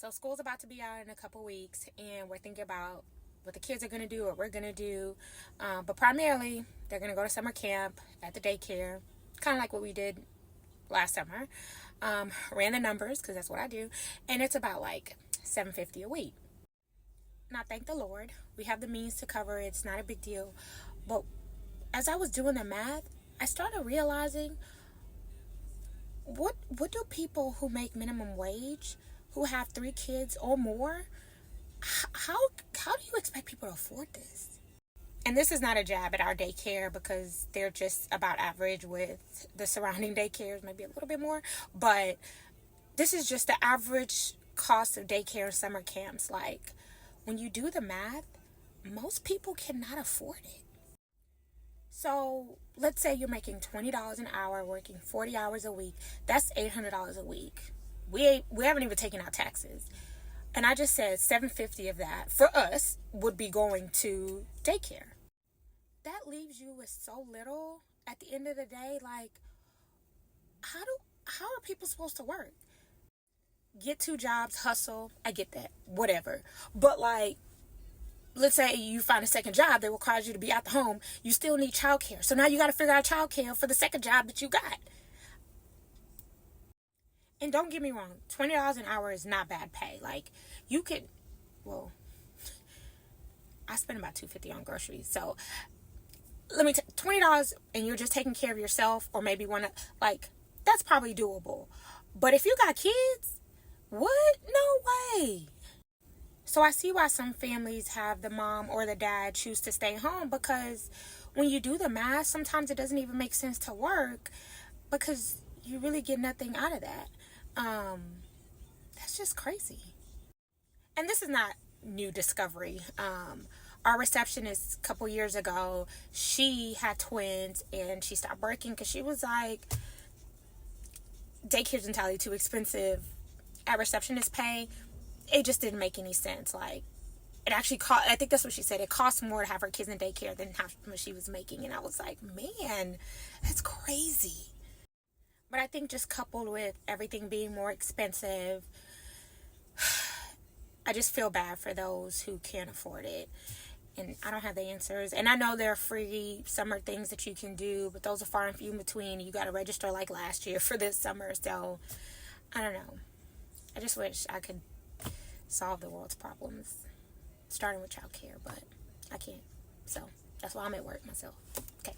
So school's about to be out in a couple weeks, and we're thinking about what the kids are going to do, what we're going to do. But primarily, they're going to go to summer camp at the daycare, kind of like what we did last summer. Ran the numbers, because that's what I do, and it's about like $750 a week. Now, thank the Lord, we have the means to cover it. It's not a big deal. But as I was doing the math, I started realizing, what do people who make minimum wage, who have 3 kids or more, how do you expect people to afford this? And this is not a jab at our daycare, because they're just about average with the surrounding daycares, maybe a little bit more. But this is just the average cost of daycare and summer camps. Like, when you do the math, most people cannot afford it. So let's say you're making $20 an hour, working 40 hours a week. That's $800 a week. We haven't even taken out taxes. And I just said $750 of that for us would be going to daycare. That leaves you with so little at the end of the day. Like, how are people supposed to work? Get 2 jobs, hustle. I get that. Whatever. But like, let's say you find a second job that requires you to be at the home. You still need childcare. So now you got to figure out childcare for the second job that you got. And don't get me wrong, $20 an hour is not bad pay. Like, you could, well, I spend about $250 on groceries. So let me $20, and you're just taking care of yourself, or maybe want to, like, that's probably doable. But if you got kids, what? No way. So I see why some families have the mom or the dad choose to stay home, because when you do the math, sometimes it doesn't even make sense to work, because you really get nothing out of that. That's just crazy. And this is not new discovery. Our receptionist a couple years ago, she had twins, and she stopped working because she was like, daycare's entirely too expensive at receptionist pay. It just didn't make any sense. Like, it actually cost, I think that's what she said, it cost more to have her kids in daycare than how much she was making. And I was like, man, that's crazy. But I think just coupled with everything being more expensive, I just feel bad for those who can't afford it. And I don't have the answers. And I know there are free summer things that you can do, but those are far and few in between. You got to register like last year for this summer. So, I don't know. I just wish I could solve the world's problems, starting with childcare, but I can't. So, that's why I'm at work myself. Okay.